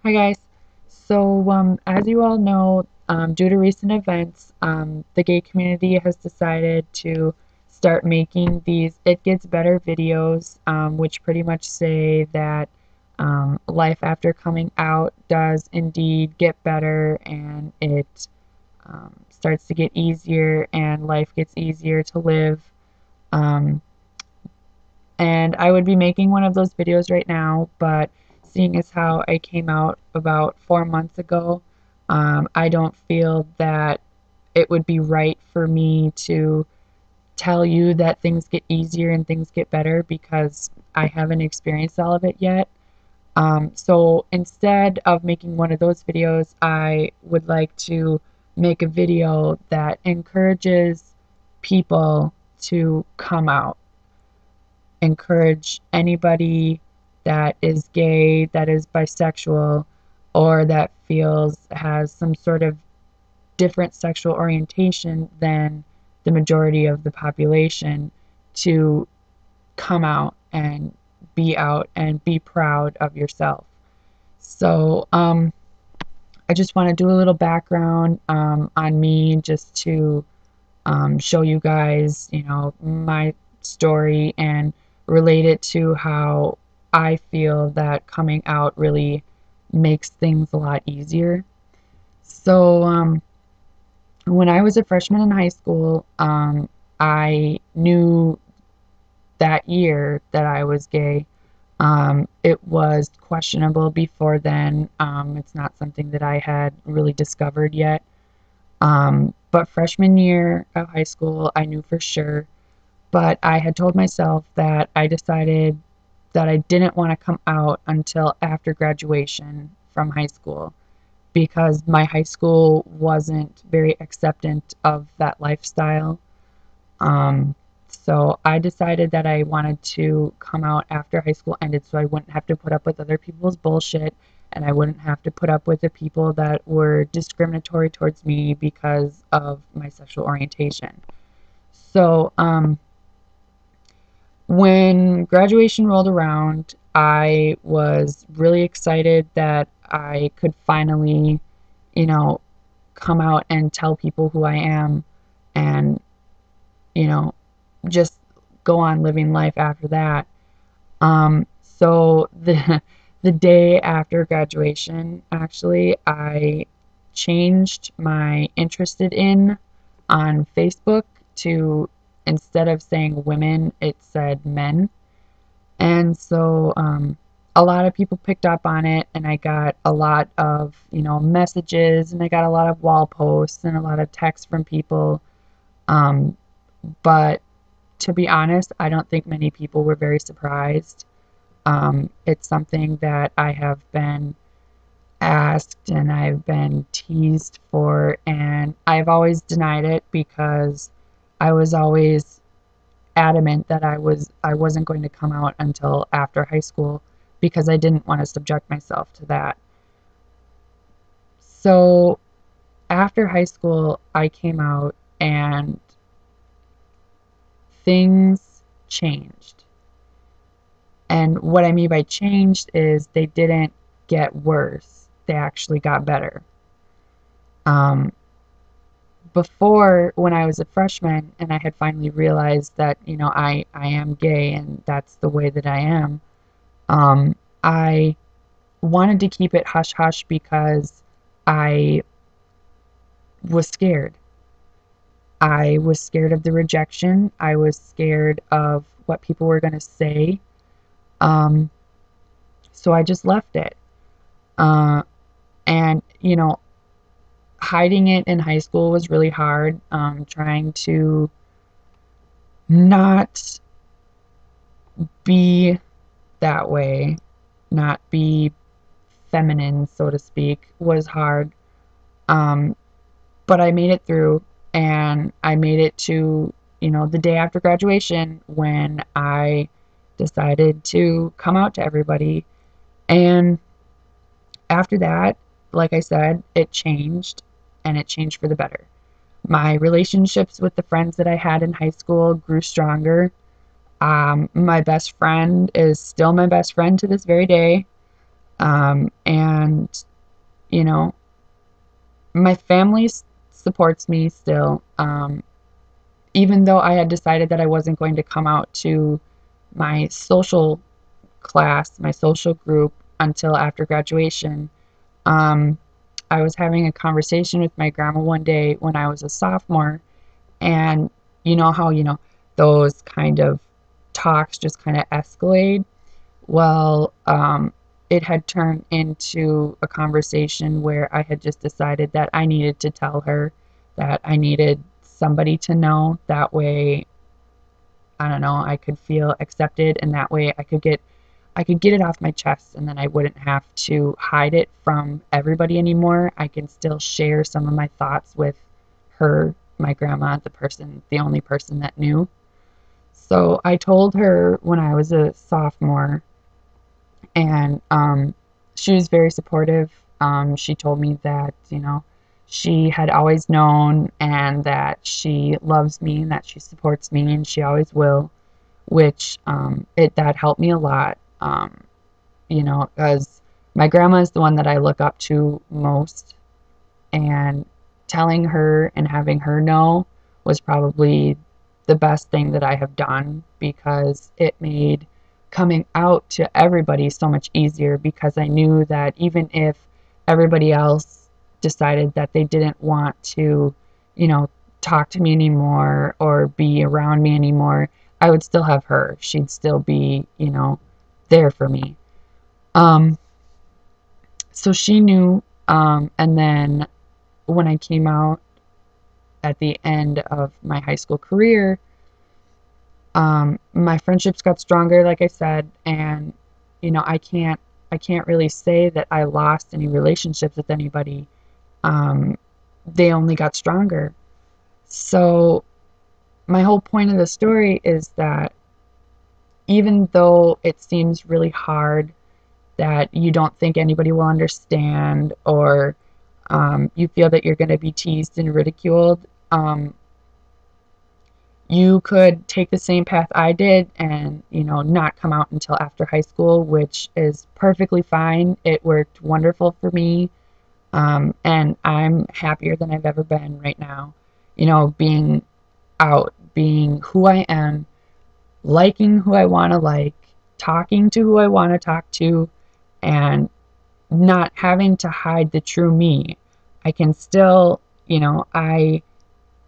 Hi guys. As you all know, due to recent events, the gay community has decided to start making these It Gets Better videos, which pretty much say that life after coming out does indeed get better and it starts to get easier and life gets easier to live. Um, and I would be making one of those videos right now, but seeing as how I came out about 4 months ago, I don't feel that it would be right for me to tell you that things get easier and things get better because I haven't experienced all of it yet. So instead of making one of those videos, I would like to make a video that encourages people to come out, encourage anybody that is gay, that is bisexual, or that feels has some sort of different sexual orientation than the majority of the population to come out and be proud of yourself. So, I just want to do a little background on me just to show you guys, my story and relate it to how I feel that coming out really makes things a lot easier. So, when I was a freshman in high school, I knew that year that I was gay. It was questionable before then. It's not something that I had really discovered yet. But freshman year of high school, I knew for sure. But I had told myself that I decided that I didn't want to come out until after graduation from high school because my high school wasn't very acceptant of that lifestyle. So I decided that I wanted to come out after high school ended so I wouldn't have to put up with other people's bullshit and I wouldn't have to put up with the people that were discriminatory towards me because of my sexual orientation. So, when graduation rolled around, I was really excited that I could finally, you know, come out and tell people who I am and, you know, just go on living life after that. So the day after graduation, actually, I changed my interested in on Facebook to instead of saying women, it said men. And so a lot of people picked up on it, and I got a lot of, messages, and I got a lot of wall posts and a lot of texts from people. Um, but to be honest, I don't think many people were very surprised. It's something that I have been asked and I've been teased for, and I've always denied it because I was always adamant that I wasn't going to come out until after high school because I didn't want to subject myself to that. So after high school, I came out and things changed. And what I mean by changed is they didn't get worse. They actually got better. Um, Before, when I was a freshman and I had finally realized that, I am gay and that's the way that I am, I wanted to keep it hush hush because I was scared. I was scared of the rejection. I was scared of what people were going to say. Um, so I just left it. Uh, and, hiding it in high school was really hard. Trying to not be that way, not be feminine, so to speak, was hard. Um, but I made it through, and I made it to, the day after graduation when I decided to come out to everybody. And after that, like I said, it changed, and it changed for the better. My relationships with the friends that I had in high school grew stronger. My best friend is still my best friend to this very day. And you know, my family supports me still. Even though I had decided that I wasn't going to come out to my social class, my social group until after graduation, um, I was having a conversation with my grandma one day when I was a sophomore, and you know how, those kind of talks just kind of escalate. Well, it had turned into a conversation where I had just decided that I needed to tell her that I needed somebody to know. That way, I don't know, I could feel accepted, and that way I could get it off my chest, and then I wouldn't have to hide it from everybody anymore. I can still share some of my thoughts with her, my grandma, the only person that knew. So I told her when I was a sophomore, and she was very supportive. She told me that, she had always known, and that she loves me, and that she supports me, and she always will, which that helped me a lot. Because my grandma is the one that I look up to most, and telling her and having her know was probably the best thing that I have done, because it made coming out to everybody so much easier, because I knew that even if everybody else decided that they didn't want to, you know, talk to me anymore or be around me anymore, I would still have her. She'd still be, there for me. Um, so she knew, and then when I came out at the end of my high school career, my friendships got stronger, like I said, and I can't really say that I lost any relationships with anybody. Um, they only got stronger. So my whole point of the story is that even though it seems really hard, that you don't think anybody will understand, or you feel that you're going to be teased and ridiculed, you could take the same path I did and, not come out until after high school, which is perfectly fine. It worked wonderful for me. And I'm happier than I've ever been right now. Being out, being who I am, liking who I want to like, talking to who I want to talk to, and not having to hide the true me. I can still, I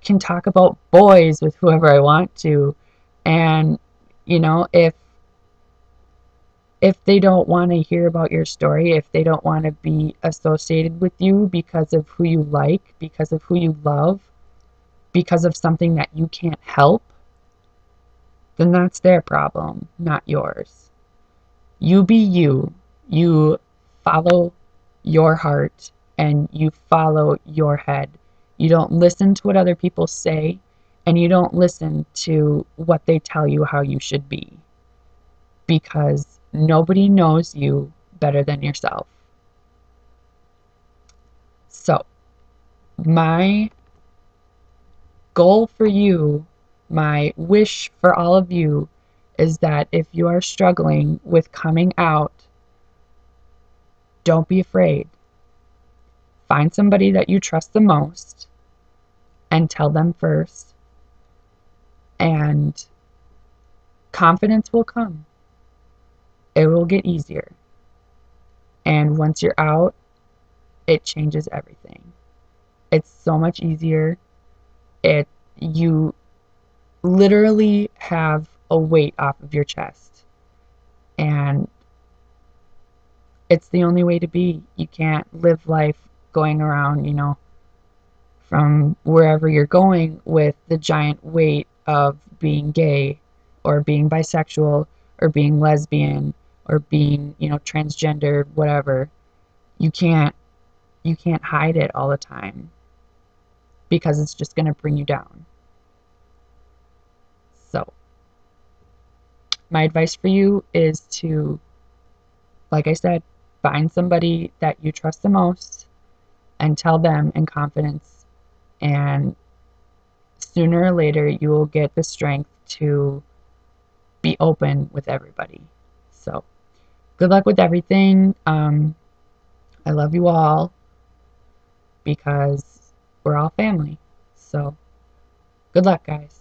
can talk about boys with whoever I want to. And, if they don't want to hear about your story, if they don't want to be associated with you because of who you like, because of who you love, because of something that you can't help, then that's their problem, not yours. You be you. You follow your heart, and you follow your head. You don't listen to what other people say, and you don't listen to what they tell you how you should be, because nobody knows you better than yourself. So, my goal for you, my wish for all of you, is that if you are struggling with coming out, don't be afraid. Find somebody that you trust the most and tell them first, and confidence will come. It will get easier. And once you're out, it changes everything. It's so much easier. You literally have a weight off of your chest. And it's the only way to be. You can't live life going around, from wherever you're going with the giant weight of being gay, or being bisexual, or being lesbian, or being, transgendered, whatever. You can't hide it all the time, because it's just going to bring you down. So, my advice for you is to, like I said, find somebody that you trust the most and tell them in confidence, and sooner or later you will get the strength to be open with everybody. So, good luck with everything. I love you all. because we're all family. So, good luck, guys.